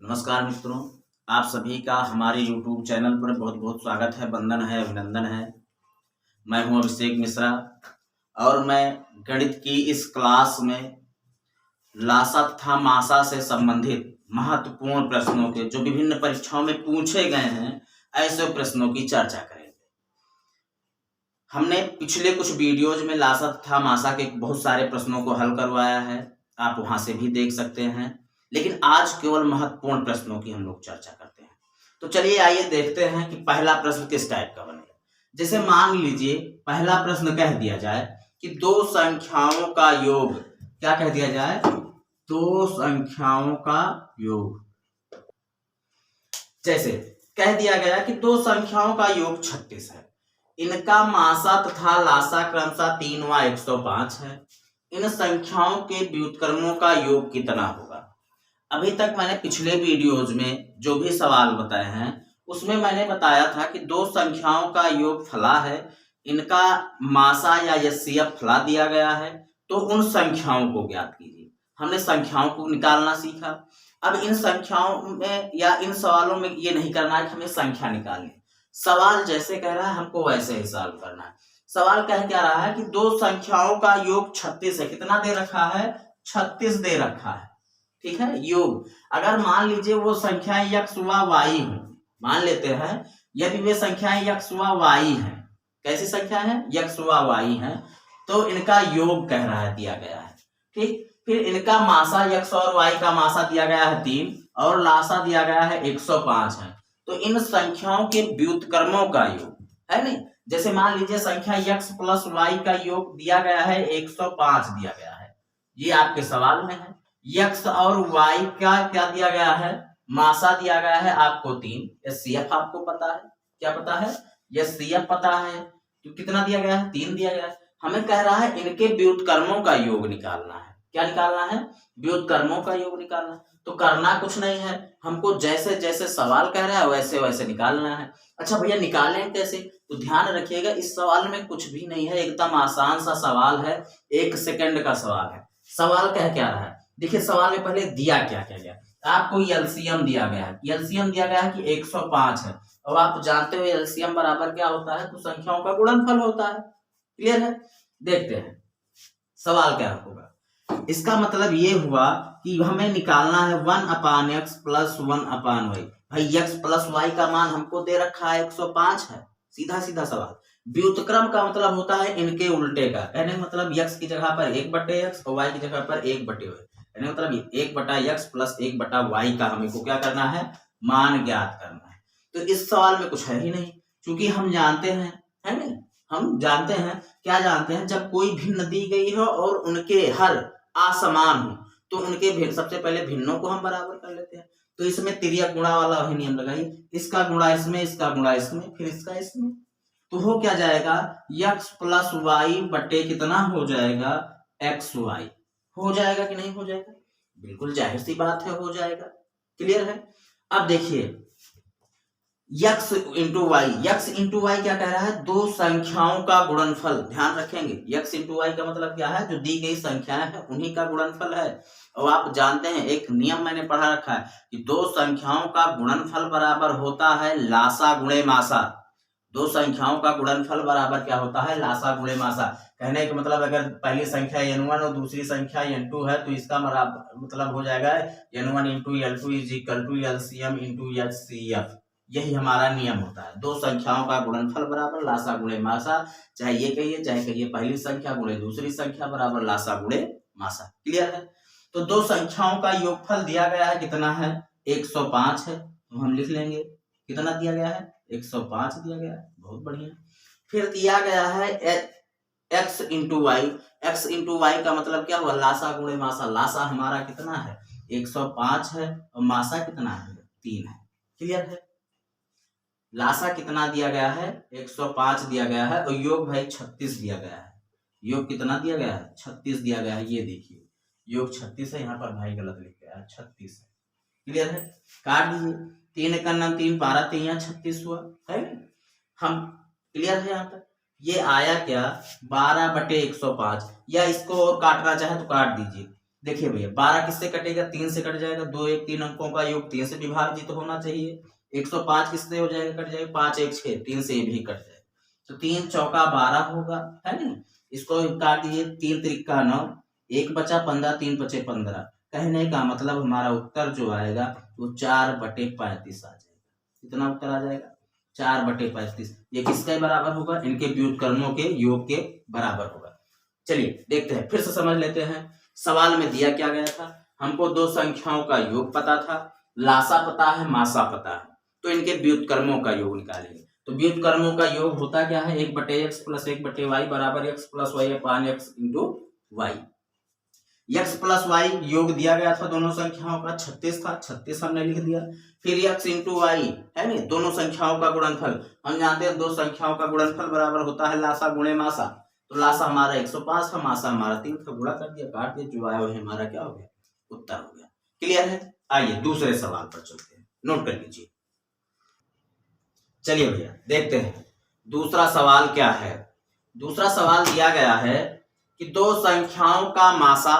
नमस्कार मित्रों, आप सभी का हमारे YouTube चैनल पर बहुत बहुत स्वागत है, वंदन है, अभिनंदन है। मैं हूं अभिषेक मिश्रा और मैं गणित की इस क्लास में लासा तथा मासा से संबंधित महत्वपूर्ण प्रश्नों के जो विभिन्न परीक्षाओं में पूछे गए हैं, ऐसे प्रश्नों की चर्चा करेंगे। हमने पिछले कुछ वीडियोज में लासा तथा मासा के बहुत सारे प्रश्नों को हल करवाया है, आप वहां से भी देख सकते हैं। लेकिन आज केवल महत्वपूर्ण प्रश्नों की हम लोग चर्चा करते हैं। तो चलिए आइए देखते हैं कि पहला प्रश्न किस टाइप का बनेगा। जैसे मान लीजिए पहला प्रश्न कह दिया जाए कि दो संख्याओं का योग, क्या कह दिया जाए, दो संख्याओं का योग। जैसे कह दिया गया कि दो संख्याओं का योग 36 है, इनका मासा तथा लासा क्रमशः 3 व 105 है। इन संख्याओं के व्युत्क्रमों का योग कितना होगा। अभी तक मैंने पिछले वीडियोज में जो भी सवाल बताए हैं उसमें मैंने बताया था कि दो संख्याओं का योग फला है, इनका मासा या एचसीएफ फला दिया गया है, तो उन संख्याओं को ज्ञात कीजिए। हमने संख्याओं को निकालना सीखा। अब इन संख्याओं में या इन सवालों में ये नहीं करना है कि हमें संख्या निकालनी, सवाल जैसे कह रहा है हमको वैसे ही सॉल्व करना है। सवाल कह क्या रहा है कि दो संख्याओं का योग 36 है, कितना दे रखा है, 36 दे रखा है, ठीक है। योग अगर मान लीजिए वो संख्याएं x व y हो, मान लेते हैं यदि वे संख्याएं x व y हैं, कैसी संख्या है, x व y हैं, तो इनका योग कह रहा है, दिया गया है, ठीक। फिर इनका मासा x और y का मासा दिया गया है 3 और लासा दिया गया है 105 है। तो इन संख्याओं के व्युत्क्रमों का योग है नहीं। जैसे मान लीजिए संख्या x प्लस y का योग दिया गया है 105 दिया गया है, ये आपके सवाल में है। x और y का क्या दिया गया है, मासा दिया गया है आपको 3, एचसीएफ आपको पता है, क्या पता है, एचसीएफ पता है, तो कितना दिया गया है, 3 दिया गया है। हमें कह रहा है इनके व्युत्क्रमों का योग निकालना है। क्या निकालना है, व्युत्क्रमों का योग निकालना है। तो करना कुछ नहीं है, हमको जैसे जैसे सवाल कह रहा है वैसे वैसे निकालना है। अच्छा भैया निकालें कैसे, तो ध्यान रखिएगा इस सवाल में कुछ भी नहीं है, एकदम आसान सा सवाल है, 1 सेकंड का सवाल है। सवाल कह क्या रहा है, देखिए सवाल में पहले दिया क्या गया, आपको एलसीएम दिया गया है, एलसीएम दिया गया है कि 105 है। अब आप जानते हो एलसीएम बराबर क्या होता है, तो संख्याओं का गुणनफल होता है, क्लियर है। देखते हैं सवाल क्या होगा। इसका मतलब ये हुआ कि हमें निकालना है 1/x प्लस 1/y। भाई x प्लस y का मान हमको दे रखा है 105 है, सीधा सीधा सवाल। व्युत्क्रम का मतलब होता है इनके उल्टे का, कहने मतलब x की जगह पर 1/x और y की जगह पर 1/y, यानी मतलब 1/x प्लस 1/y का हमें को क्या करना है, मान ज्ञात करना है। तो इस सवाल में कुछ है ही नहीं, क्योंकि हम जानते हैं, है नहीं, हम जानते हैं, क्या जानते हैं, जब कोई भिन्न दी गई हो और उनके हर असमान हो तो उनके भिन्न, सबसे पहले भिन्नों को हम बराबर कर लेते हैं। तो इसमें तिर्यक गुणा वाला वही नियम लगाइए, इसका गुणा इसमें, इसका गुणा इसमें, फिर इसका इसमें, तो हो क्या जाएगा, x प्लस वाई बटे कितना हो जाएगा, xy हो जाएगा कि नहीं हो जाएगा, बिल्कुल जाहिर सी बात है, हो जाएगा, क्लियर है। अब देखिए x into y, x into y क्या कह रहा है, दो संख्याओं का गुणनफल, ध्यान रखेंगे x इंटू वाई का मतलब क्या है, जो दी गई संख्याएं हैं उन्हीं का गुणनफल है। और आप जानते हैं एक नियम मैंने पढ़ा रखा है कि दो संख्याओं का गुणनफल बराबर होता है लासा गुणे मासा। दो संख्याओं का गुणनफल बराबर क्या होता है, लासा गुणे मासा। कहने का मतलब अगर पहली संख्या n1 और दूसरी संख्या n2 है तो इसका मतलब हो जाएगा n1 into l2 is equal to LCM into HCF. यही हमारा नियम होता है, दो संख्याओं का गुणनफल बराबर लासा गुणे मासा, चाहे ये कहिए चाहे कहिए पहली संख्या गुणे दूसरी संख्या बराबर लासा गुणे मासा, क्लियर है। तो दो संख्याओं का योगफल दिया गया है, कितना है, 105 है, तो हम लिख लेंगे कितना दिया गया है, 105 दिया गया है, बहुत बढ़िया। फिर दिया गया है x into y, x into y का मतलब क्या हुआ, लासा गुणे मासा। लासा हमारा कितना है, 105 है और मासा कितना है, 3 है, क्लियर है। लासा कितना दिया गया है, 105 दिया गया है और योग भाई 36 दिया गया है। योग कितना दिया गया है, 36 दिया गया है, ये देखिए योग 36 है, यहाँ पर भाई गलत लिख गया है, 36 है, क्लियर है। काट दीजिए, 3 का नाम 3 12 3 36 हुआ है, हम क्लियर है। यहाँ तक ये आया क्या, 12/105, या इसको और काटना चाहे तो काट दीजिए, देखिए भैया 12 किससे कटेगा, 3 से कट जाएगा, 2 1 3 अंकों का योग 3 से विभाजित होना चाहिए। 105 किससे हो जाएगा, कट जाएगा, 5 1 6, 3 से ये भी कट जाएगा, तो 3 चौका 12 होगा, है ना। इसको काट दिए, 3 त्रिका 9, 1 बचा 15, 3 बचे 15। कहने का मतलब हमारा उत्तर जो आएगा वो 4/35 आ जाएगा। कितना उत्तर आ जाएगा, 4/35। ये किसके बराबर होगा, इनके व्युत्क्रमों के योग के बराबर होगा। चलिए देखते हैं, फिर से समझ लेते हैं। सवाल में दिया क्या गया था, हमको दो संख्याओं का योग पता था, लासा पता है, मासा पता है, तो इनके व्युत्क्रमों का योग निकालेंगे। तो व्युत्क्रमों का योग होता क्या है, 1/x + 1/y बराबर x + y अपान x × y। x + y योग दिया गया था दोनों संख्याओं का, 36 था, 36 हमने लिख दिया। फिर x × y है ना, दोनों संख्याओं का गुणनफल। हम जानते हैं दो संख्याओं का गुणनफल बराबर होता है लासा गुणे मासा, तो लासा हमारा 105 था, मासा हमारा 3 था, गुणा कर दिया, काट दिया, जो आया वही हमारा क्या हो गया, उत्तर हो गया। क्लियर है। आइए दूसरे सवाल पर चलते हैं, नोट कर लीजिए। चलिए भैया देखते हैं दूसरा सवाल क्या है। दूसरा सवाल दिया गया है कि दो संख्याओं का मासा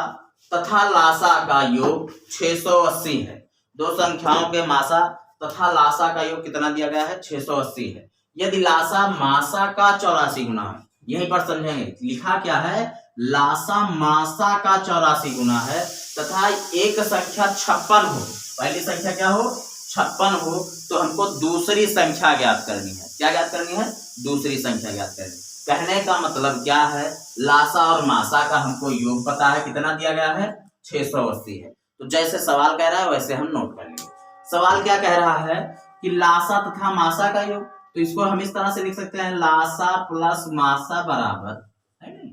तथा लासा का योग 680 है। दो संख्याओं के मासा तथा लासा का योग कितना दिया गया है, 680 है। यदि लासा मासा का 84 गुना है, यहीं पर समझेंगे, लिखा क्या है, लासा मासा का 84 गुना है तथा एक संख्या 56 हो, पहली संख्या क्या हो, 56 हो, तो हमको दूसरी संख्या ज्ञात करनी है। क्या ज्ञात करनी है, दूसरी संख्या ज्ञात करनी है। कहने का मतलब क्या है, लासा और मासा का हमको योग पता है, कितना दिया गया है, 680 है। तो जैसे सवाल कह रहा है वैसे हम नोट कर लेंगे। सवाल क्या कह रहा है कि लासा तथा मासा का योग, तो इसको हम इस तरह से लिख सकते हैं, लासा प्लस मासा बराबर, है नहीं,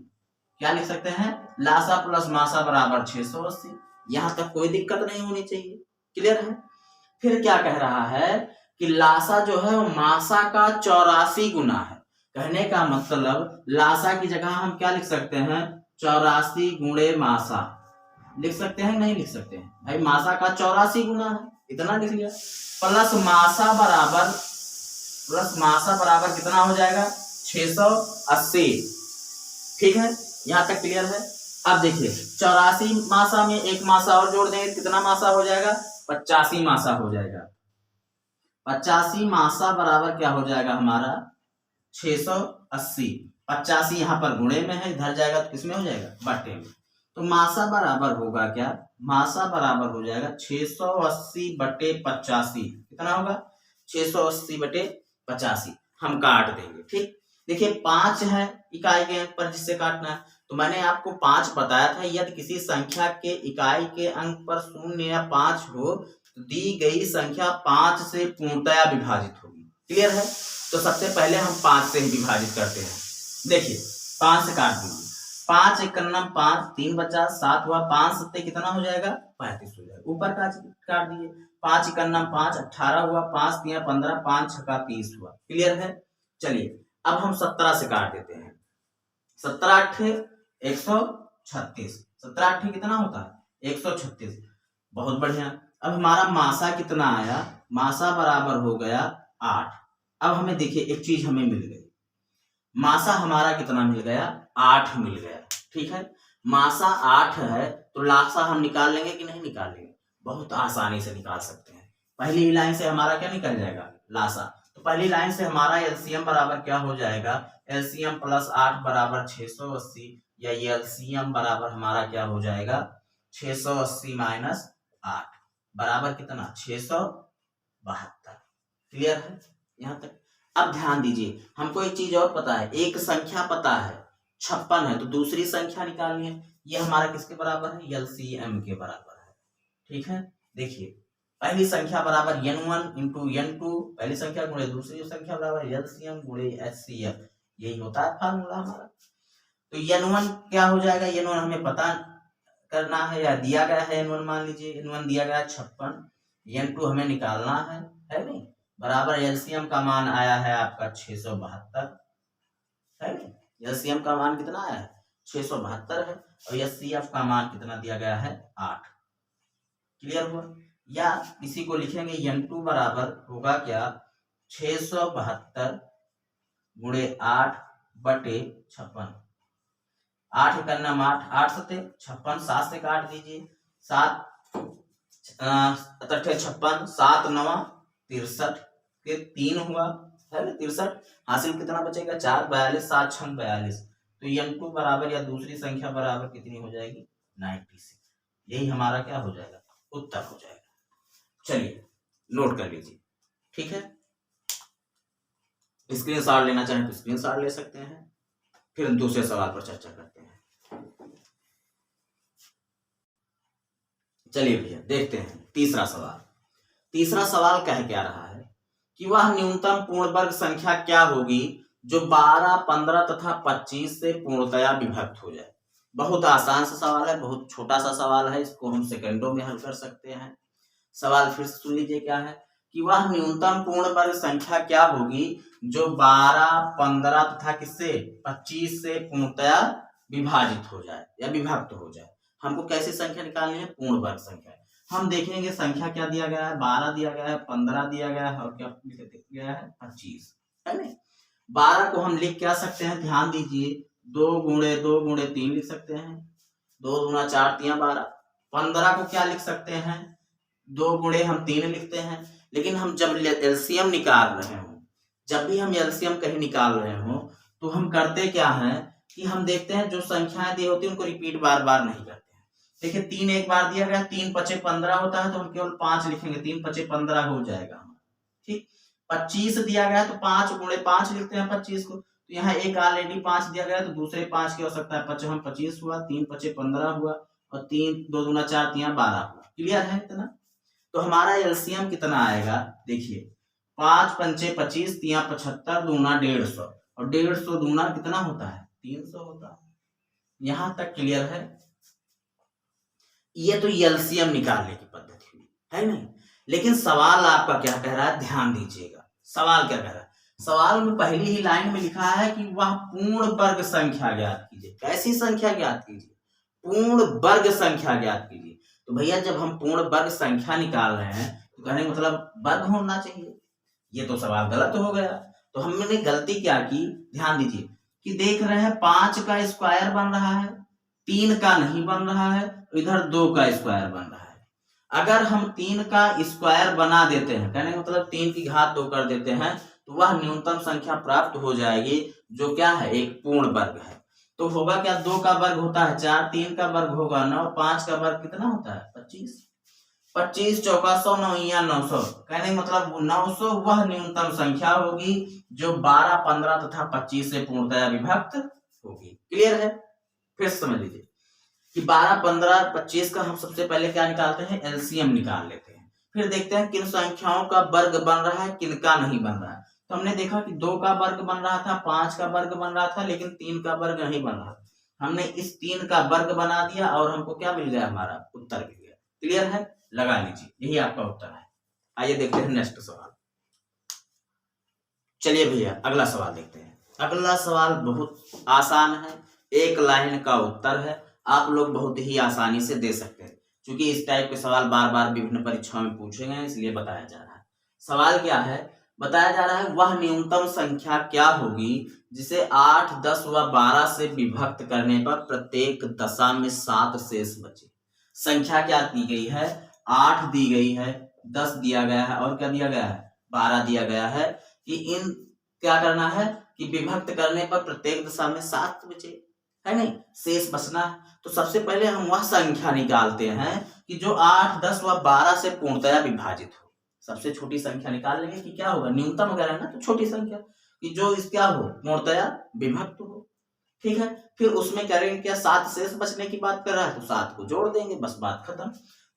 क्या लिख सकते हैं, लासा प्लस मासा बराबर 680। यहां तक कोई दिक्कत नहीं होनी चाहिए। क्लियर है। फिर क्या कह रहा है कि लासा जो है वो मासा का 84 गुना है। कहने का मतलब लासा की जगह हम क्या लिख सकते हैं, 84 गुणे मासा लिख सकते हैं, नहीं लिख सकते हैं भाई, मासा का 84 गुना है, इतना लिख लिया। प्लस मासा बराबर कितना हो जाएगा, 680। ठीक है, यहां तक क्लियर है। अब देखिए 84 मासा में एक मासा और जोड़ देंगे, कितना मासा हो जाएगा, 85 मासा हो जाएगा। 85 मासा बराबर क्या हो जाएगा हमारा, 680। 85 यहाँ पर गुणे में है, इधर जाएगा तो किसमें हो जाएगा, बटे में। तो मासा बराबर होगा क्या, मासा बराबर हो जाएगा 680/85। कितना होगा, 680/85। हम काट देंगे। ठीक, देखिए 5 है इकाई के अंक पर जिससे काटना है, तो मैंने आपको 5 बताया था, यदि किसी संख्या के इकाई के अंक पर 0 या 5 हो तो दी गई संख्या 5 से पूर्णतया विभाजित होगी। क्लियर है। तो सबसे पहले हम 5 से ही विभाजित करते हैं। देखिए 5 से काट दीजिए, 5 × 5, 3 बचा, 7 हुआ, 5 7 कितना हो जाएगा, 35 हो जाएगा। ऊपर काट दिए, 5 × 5 18 हुआ, 5 3 15, 5 6 30 हुआ। क्लियर है। चलिए अब हम 17 से काट देते हैं। 17 8 136, 17 8 कितना होता है, 136। बहुत बढ़िया। अब हमारा मासा कितना आया, मासा बराबर हो गया 8। अब हमें देखिए एक चीज हमें मिल गई, मासा हमारा कितना मिल गया, 8 मिल गया। ठीक है, मासा 8 है तो लासा हम निकाल लेंगे कि नहीं निकाल लेंगे, बहुत आसानी से निकाल सकते हैं। पहली लाइन से हमारा क्या निकल जाएगा, लासा। तो पहली लाइन से हमारा एलसीएम बराबर क्या हो जाएगा, एलसीएम + 8 बराबर 680, या ये एलसीएम बराबर हमारा क्या हो जाएगा, 680 - 8 बराबर कितना, 672। क्लियर है यहां तक। अब ध्यान दीजिए, हमको एक चीज और पता है, एक संख्या पता है 56 है, तो दूसरी संख्या निकालनी है। ये हमारा किसके बराबर है, एलसीएम के बराबर है। ठीक है, देखिए पहली संख्या बराबर n1 × n2, पहली संख्या गुणे दूसरी संख्या बराबर एलसीएम गुणे एचसीएफ, यही होता है फार्मूला हमारा। तो n1 क्या हो जाएगा, n1 हमें पता करना है या दिया गया है, n1 मान लीजिए, n1 दिया गया है 56, n2 हमें निकालना है नहीं, बराबर एलसीएम का मान आया है आपका 672, है नहीं, एलसीएम का मान कितना आया है, 672 है, और एचसीएफ का मान कितना दिया गया है, 8। क्लियर हुआ। या इसी को लिखेंगे n2 बराबर होगा क्या, 672 × 8/56। 8 1 9 8, 8 सत्ते 56, 7 से काट दीजिए, 7 56, 7 9 63 के 3 हुआ है ना 63। हासिल कितना बचेगा 4, 42, 7 6 42। तो n2 बराबर या दूसरी संख्या बराबर कितनी हो जाएगी 96। यही हमारा क्या हो जाएगा उत्तर हो जाएगा। चलिए नोट कर लीजिए, ठीक है। स्क्रीनशॉट लेना चाहें तो स्क्रीनशॉट ले सकते हैं। फिर हम दूसरे सवाल पर चर्चा करते हैं। चलिए भैया देखते हैं तीसरा सवाल। तीसरा सवाल कह क्या रहा है कि वह न्यूनतम पूर्ण वर्ग संख्या क्या होगी जो 12, 15 तथा 25 से पूर्णतया विभक्त हो जाए। बहुत आसान सा सवाल है, बहुत छोटा सा सवाल है, इसको हम सेकंडों में हल कर सकते हैं। सवाल फिर से सुन लीजिए क्या है कि वह न्यूनतम पूर्ण वर्ग संख्या क्या होगी जो 12, 15 तथा किससे 25 से पूर्णतया विभाजित हो जाए या विभक्त हो जाए। हमको कैसी संख्या निकालनी है पूर्ण वर्ग संख्या। हम देखेंगे संख्या क्या दिया गया है 12 दिया गया है, 15 दिया गया है और क्या दिया गया है 25 है ना। 12 को हम लिख क्या सकते हैं ध्यान दीजिए 2 गुणे 2 गुणे 3 लिख सकते हैं, 2 दूना 4 3 12। 15 को क्या लिख सकते हैं 2 गुणे हम 3 लिखते हैं। लेकिन हम जब एलसीएम निकाल रहे हो, जब भी हम एलसीएम कहीं निकाल रहे हो तो हम करते क्या है कि हम देखते हैं जो संख्याएं दी होती है उनको रिपीट बार बार नहीं करते हैं। देखिए 3 एक बार दिया गया 3 5 15 होता है तो हम केवल 5 लिखेंगे, 3 5 15 हो जाएगा हमारा, ठीक। 25 दिया गया तो 5 गुणे 5 लिखते हैं 25 को। तो यहाँ एक ऑलरेडी 5 दिया गया तो दूसरे 5 की हो सकता है 5 25 हुआ, 3 5 15 हुआ और 3 2 दूना 4 3 12 हुआ। क्लियर है इतना। तो हमारा एलसीएम कितना आएगा देखिए 5 पंचे 25 3 75 दूना 150 और 150 दूना कितना होता है 300 होता है। यहां तक क्लियर है। ये तो एलसीएम निकालने की पद्धति हुई है नहीं। लेकिन सवाल आपका क्या कह रहा है ध्यान दीजिएगा। सवाल क्या कह रहा है, सवाल में पहली ही लाइन में लिखा है कि वह पूर्ण वर्ग संख्या ज्ञात कीजिए। कैसी संख्या ज्ञात कीजिए पूर्ण वर्ग संख्या ज्ञात कीजिए। तो भैया जब हम पूर्ण वर्ग संख्या निकाल रहे हैं तो कहने का मतलब वर्ग होना चाहिए। ये तो सवाल गलत हो गया। तो हमने गलती क्या की ध्यान दीजिए कि देख रहे हैं 5 का स्क्वायर बन रहा है, 3 का नहीं बन रहा है, इधर 2 का स्क्वायर बन रहा है। अगर हम 3 का स्क्वायर बना देते हैं कहने का मतलब 3 की घात 2 कर देते हैं तो वह न्यूनतम संख्या प्राप्त हो जाएगी जो क्या है एक पूर्ण वर्ग है। तो होगा क्या 2 का वर्ग होता है 4, 3 का वर्ग होगा 9, 5 का वर्ग कितना होता है 25, 25 चौका 100 9 या 900। कहने मतलब 900 वह न्यूनतम संख्या होगी जो 12, 15 तथा 25 से पूर्णतया विभक्त होगी। क्लियर है। फिर समझ लीजिए कि 12, 15, 25 का हम सबसे पहले क्या निकालते हैं एलसीएम निकाल लेते हैं। फिर देखते हैं किन संख्याओं का वर्ग बन रहा है किन का नहीं बन रहा है। तो हमने देखा कि 2 का वर्ग बन रहा था, 5 का वर्ग बन रहा था, लेकिन 3 का वर्ग नहीं बन रहा। हमने इस 3 का वर्ग बना दिया और हमको क्या मिल गया हमारा उत्तर मिल गया। क्लियर है, लगा लीजिए यही आपका उत्तर है। आइए देखते हैं नेक्स्ट सवाल। चलिए भैया अगला सवाल देखते हैं। अगला सवाल बहुत आसान है, एक लाइन का उत्तर है, आप लोग बहुत ही आसानी से दे सकते हैं। क्योंकि इस टाइप के सवाल बार बार विभिन्न परीक्षाओं में पूछे गए इसलिए बताया जा रहा है। सवाल क्या है बताया जा रहा है वह न्यूनतम संख्या क्या होगी जिसे 8, 10 व 12 से विभक्त करने पर प्रत्येक दशा में 7 शेष बचे। संख्या क्या दी गई है 8 दी गई है, 10 दिया गया है और क्या दिया गया है 12 दिया गया है कि इन क्या करना है कि विभक्त करने पर प्रत्येक दशा में 7 बचे है नहीं शेष बचना है। तो सबसे पहले हम वह संख्या निकालते हैं कि जो 8, 10 व 12 से पूर्णतया विभाजित हो। सबसे छोटी संख्या निकाल लेंगे कि क्या होगा न्यूनतम अगर है ना तो छोटी संख्या कि जो इस क्या हो पूर्णतया विभक्त हो। ठीक है, फिर उसमें करेंगे क्या 7 शेष बचने की बात कर रहा है तो 7 को जोड़ देंगे बस बात खत्म।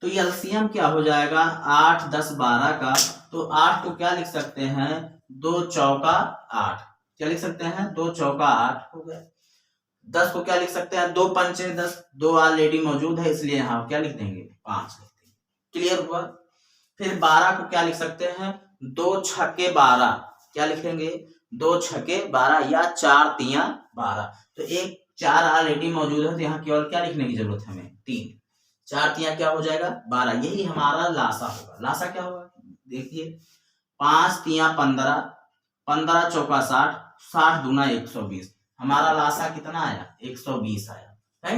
तो ये एलसीएम क्या हो जाएगा 8, 10, 12 का। तो 8 को क्या लिख सकते हैं 2 चौका 8, क्या लिख सकते हैं 2 चौका 8 हो गया। 10 को क्या लिख सकते हैं 2 पंचे 10, 2 ऑलरेडी मौजूद है इसलिए यहाँ क्या लिख देंगे 5 लिख देंगे। क्लियर हुआ। फिर 12 को क्या लिख सकते हैं 2 छक्के 12, क्या लिखेंगे 2 छक्के 12 या 4 तिया 12। तो एक 4 ऑलरेडी मौजूद है तो यहाँ केवल क्या लिखने की जरूरत है हमें 3, 4 तिया क्या हो जाएगा 12। यही हमारा लासा होगा। लासा क्या होगा देखिए 5 तिया 15, 15 चौका 60, 60 दूना 120। हमारा लासा कितना आया 120 आया। है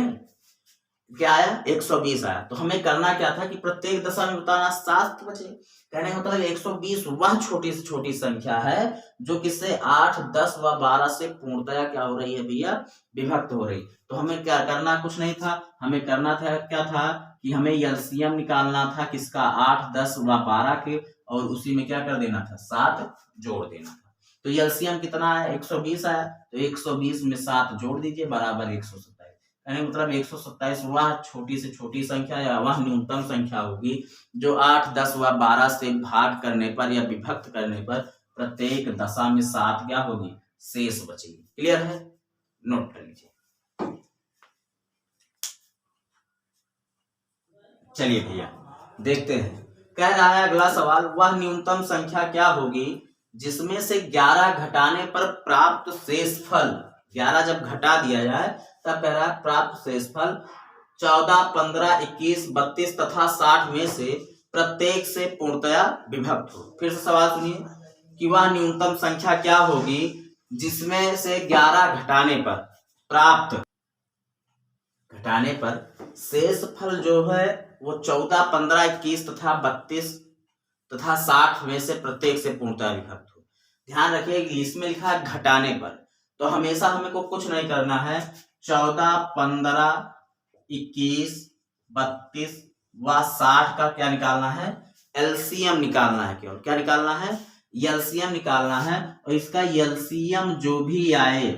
क्या आया 120 आया। तो हमें करना क्या था कि प्रत्येक दशा में बताना 7 बचे। कहने का मतलब 120 वह छोटी से छोटी संख्या है जो किससे 8, 10 व 12 से पूर्णतया क्या हो रही है भैया, विभक्त हो रही। तो हमें क्या करना, कुछ नहीं था, हमें करना था क्या था कि हमें एलसीएम निकालना था किसका, 8, 10 व 12 के, और उसी में क्या कर देना था, 7 जोड़ देना था। तो एलसीएम कितना आया 120 आया। तो 120 में 7 जोड़ दीजिए बराबर 127। यानी मतलब 127 वह छोटी से छोटी संख्या या वह न्यूनतम संख्या होगी जो 8, 10 व 12 से भाग करने पर या विभक्त करने पर प्रत्येक दशा में 7 क्या होगी, शेष बचेगी। क्लियर है, नोट कर लीजिए। चलिए भैया देखते हैं, कह रहा है अगला सवाल, वह न्यूनतम संख्या क्या होगी जिसमें से 11 घटाने पर प्राप्त शेषफल, 11 जब घटा दिया जाए तब कह रहा है प्राप्त शेषफल 14, 15, 21, 32 तथा 60 में से प्रत्येक से पूर्णतया विभक्त हो। फिर से सवाल सुनिए कि वह न्यूनतम संख्या क्या होगी जिसमें से 11 घटाने पर प्राप्त, घटाने पर शेषफल जो है वो 14, 15, 21 तथा 32 तथा 60 में से प्रत्येक से पूर्णतया विभक्त हो। ध्यान रखिए इंग्लिश में लिखा है घटाने पर, तो हमेशा हमें को कुछ नहीं करना है, 14, 15, 21, 32 व 60 का क्या निकालना है, एलसीएम निकालना है। केवल क्या निकालना है, एलसीएम निकालना है। और इसका एलसीएम जो भी आए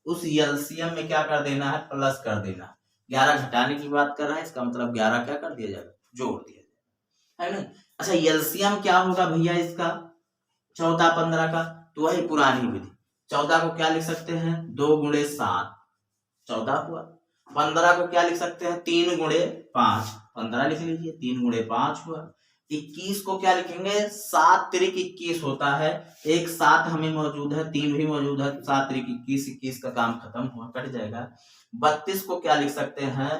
उस एलसीएम में क्या कर देना है, प्लस कर देना। 11 घटाने की बात कर रहा है, इसका मतलब 11 क्या कर दिया जाएगा, जोड़ दिया जाएगा, है ना। अच्छा एलसीएम क्या होगा भैया इसका 14, 15 का, तो वही पुरानी विधि, 14 को क्या लिख सकते हैं 2 गुणे 7, 14 हुआ। 15 को क्या लिख सकते हैं 3 गुणे 5, 15 लिख लीजिए, 3 गुणे 5 हुआ। 21 को क्या लिखेंगे, 7 त्रिक 21 होता है, एक 7 हमें मौजूद है, 3 भी मौजूद है, 7 त्रिक 21, 21 का काम खत्म हुआ, कट जाएगा। 32 को क्या लिख सकते हैं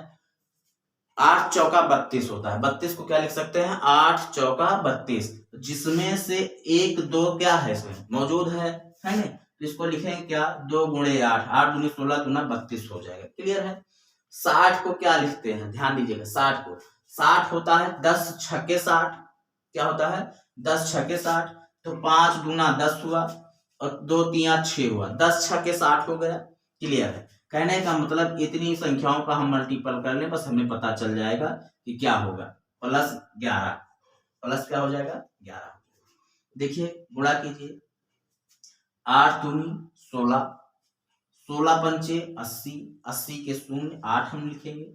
8 चौका 32 होता है, 32 को क्या लिख सकते हैं 8 चौका 32, जिसमें से 1, 2 क्या है इसमें मौजूद है ना। तो इसको लिखेंगे क्या 2 गुणे 8, 8 दूनी 16 दूना 32 हो जाएगा। क्लियर है। 60 को क्या लिखते हैं, ध्यान दीजिएगा 60 को, 60 होता है 10 छक्के 60, क्या होता है 10 छक्के 60, तो 5 दूना 10 हुआ और 2 3 6 हुआ, 10 छक्के 60 हो गया। क्लियर है। कहने का मतलब इतनी संख्याओं का हम मल्टीपल कर लें बस हमें पता चल जाएगा कि क्या होगा, प्लस 11, प्लस क्या हो जाएगा 11। देखिए गुणा कीजिए, 8 दूनी 16, 16 पंचे 80, 80 के शून्य 8 हम लिखेंगे,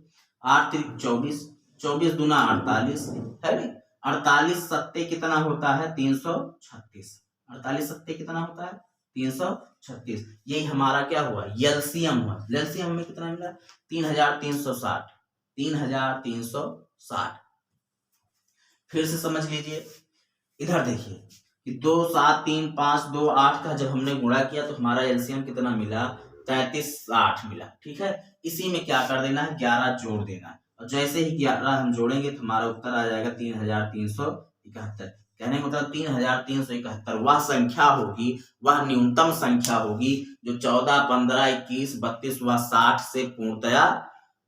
8 त्रिक 24, 24 दूना 48 है ना, 48 सत्ते कितना होता है 336, 48 सत्ते कितना होता है 336। यही हमारा क्या हुआ एलसीएम हुआ। एलसीएम में कितना मिला 3360, 3360। फिर से समझ लीजिए, इधर देखिए कि 2, 7, 3, 5, 2, 8 का जब हमने गुणा किया तो हमारा एलसीएम कितना मिला 3360 मिला। ठीक है, इसी में क्या कर देना है 11 जोड़ देना है, और जैसे ही 11 हम जोड़ेंगे तो हमारा उत्तर आ जाएगा 3371। कहने का मतलब 3371 वह संख्या होगी, वह न्यूनतम संख्या होगी जो 14, 15, 21, 32 व 60 से पूर्णतया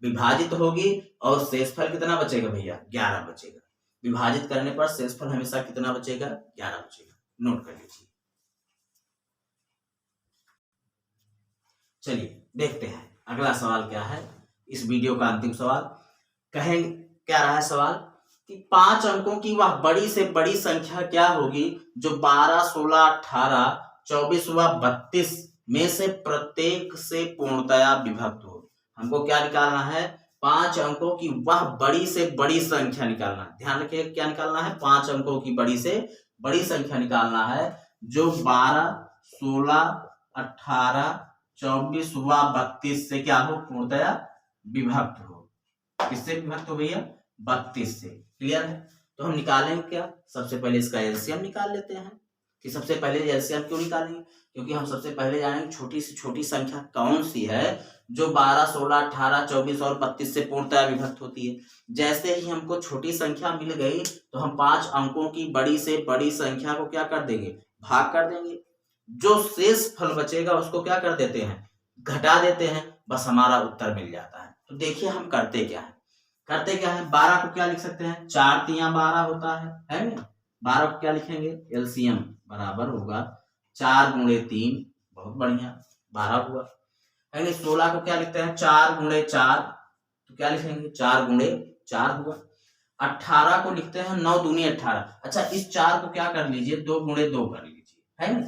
विभाजित होगी, और शेषफल कितना बचेगा भैया 11 बचेगा। विभाजित करने पर शेषफल हमेशा कितना बचेगा 11 बचेगा। नोट कर लीजिए। चलिए देखते हैं अगला सवाल क्या है, इस वीडियो का अंतिम सवाल। कहें क्या रहा है सवाल कि 5 अंकों की वह बड़ी से बड़ी संख्या क्या होगी जो 12, 16, 18, 24 व 32 में से प्रत्येक से पूर्णतया विभक्त हो। हमको क्या निकालना है 5 अंकों की वह बड़ी से बड़ी संख्या निकालना है। ध्यान रखिए क्या निकालना है 5 अंकों की बड़ी से बड़ी संख्या निकालना है जो 12, 16, 18, 24 व 32 से क्या हो पूर्णतया विभक्त हो। किससे विभक्त हो भैया 32 से। क्लियर है। तो हम निकालेंगे क्या, सबसे पहले इसका एलसीएम निकाल लेते हैं। कि सबसे पहले एलसीएम क्यों निकालेंगे, क्योंकि हम सबसे पहले जानेंगे छोटी से छोटी संख्या कौन सी है जो 12, 16, 18, 24 और 32 से पूर्णतया विभक्त होती है। जैसे ही हमको छोटी संख्या मिल गई तो हम 5 अंकों की बड़ी से बड़ी संख्या को क्या कर देंगे भाग कर देंगे, जो शेष फल बचेगा उसको क्या कर देते हैं घटा देते हैं, बस हमारा उत्तर मिल जाता है। तो देखिए हम करते क्या है, 12 को क्या लिख सकते हैं, 4 तिया 12 होता है ना। 12 को क्या लिखेंगे, एलसीएम बराबर होगा 4 गुणे 3, बहुत बढ़िया 12 हुआ है ना। 16 को क्या लिखते हैं, 4 गुणे 4, तो क्या लिखेंगे 4 गुणे 4 हुआ। 18 को लिखते हैं 9 दूनी 18, अच्छा इस 4 को क्या कर लीजिए 2 गुणे 2 कर लीजिए है ना।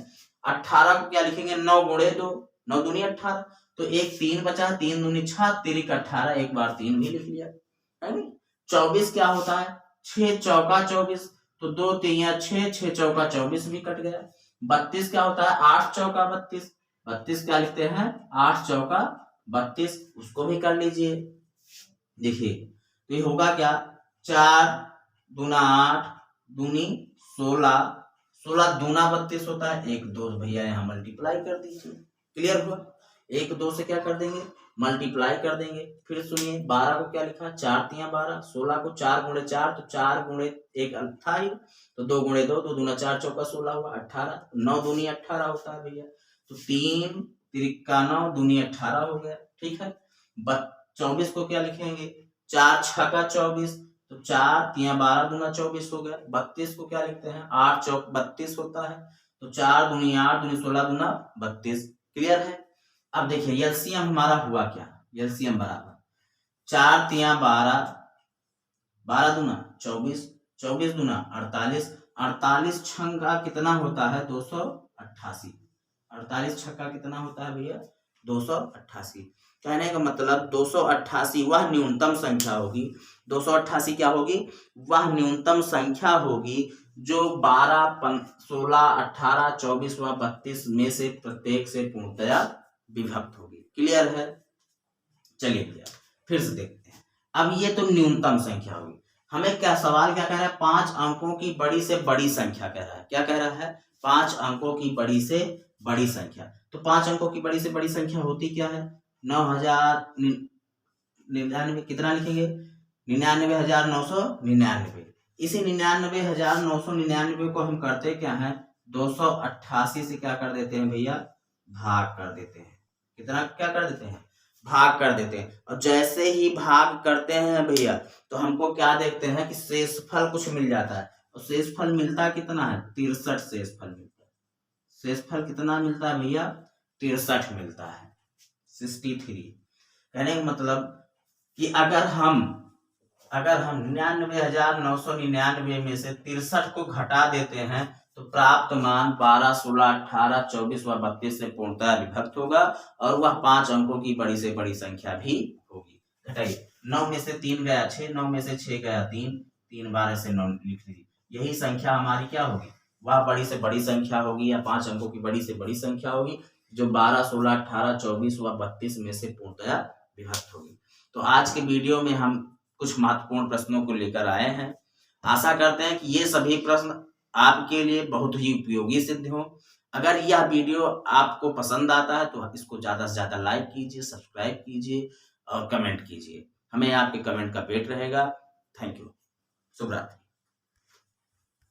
18 को क्या लिखेंगे 9 गुणे 2, 9 दूनी 18, तो एक 3 बचा, 3 दूनी 6, 3 18, एक बार 3 भी लिख लिया है ना। 24 क्या होता है, 6 चौका 24, तो 2 तिया 6, 6 चौका 24 भी कट गया। 32 क्या होता है, 8 चौका 32, 32 क्या लिखते हैं 8 चौका 32, उसको भी कर लीजिए। देखिए तो ये होगा क्या, 4 दूना 8 दूनी 16, 16 दूना 32 होता है, 1 2 भैया यहाँ मल्टीप्लाई कर दीजिए, क्लियर हुआ। 1 2 से क्या कर देंगे, मल्टीप्लाई कर देंगे। फिर सुनिए 12 को क्या लिखा, 4 तिया 12, 16 को 4 गुणे 4, तो 4 गुणे 1 28, तो 2 गुणे 2, 2 दूना 4 चौका 16 हुआ 18, 9 दूनी 18 होता है भैया, तो 3 तिरिका 9 दूनी 18 हो गया, ठीक है। 24 को क्या लिखेंगे, 4 छक्का 24, तो 4 तिया 12 दूना 24 हो गया। 32 को क्या लिखते हैं, 8 चौक 32 होता है, तो 4 दूनी 8 दूनी 16 दूना 32, क्लियर है। अब देखिए एलसीएम हमारा हुआ क्या, एलसीएम बराबर 4 तिया 12, 12 दूना 24, 24 दूना 48, 48 छक्का कितना होता है 288, 48 छक्का कितना होता है भैया 288। कहने का मतलब 288 वह न्यूनतम संख्या होगी, 288 क्या होगी, वह न्यूनतम संख्या होगी जो 12 16 18 24 व 32 में से प्रत्येक से पूर्णतया विभक्त होगी, क्लियर है। चलिए भैया फिर से देखते हैं, अब ये तो न्यूनतम संख्या होगी, हमें क्या सवाल क्या कह रहा है, 5 अंकों की बड़ी से बड़ी संख्या कह रहा है, क्या कह रहा है 5 अंकों की बड़ी से बड़ी संख्या। तो 5 अंकों की बड़ी से बड़ी संख्या होती क्या है, 9099, कितना लिखेंगे 99,999। इसी 99,999 को हम करते क्या है 288 से क्या कर देते हैं भैया भाग कर देते हैं, कितना क्या कर देते हैं भाग कर देते हैं। और जैसे ही भाग करते हैं भैया तो हमको क्या देखते हैं कि शेषफल कुछ मिल जाता है, और शेषफल मिलता कितना है 63 शेषफल मिलता है। शेषफल कितना मिलता है भैया 63 मिलता है, 63। कहने का मतलब कि अगर हम 99,999 में से 63 को घटा देते हैं तो प्राप्त मान 12 16 18 24 व 32 से पूर्णतः विभक्त होगा, और वह 5 अंकों की बड़ी से बड़ी संख्या भी होगी। घटाइए 9 में से 3 गया 6, 9 में से 6 गया 3, 3 12 से 9 लिख लीजिए, यही संख्या हमारी क्या होगी, वह बड़ी से बड़ी संख्या होगी, या 5 अंकों की बड़ी से बड़ी संख्या होगी जो 12 16 18 24 व 32 में से पूर्णतः विभक्त होगी। तो आज के वीडियो में हम कुछ महत्वपूर्ण प्रश्नों को लेकर आए हैं, आशा करते हैं कि ये सभी प्रश्न आपके लिए बहुत ही उपयोगी सिद्ध हो। अगर यह वीडियो आपको पसंद आता है तो इसको ज्यादा से ज्यादा लाइक कीजिए, सब्सक्राइब कीजिए और कमेंट कीजिए, हमें आपके कमेंट का वेट रहेगा। थैंक यू, शुभ रात्रि।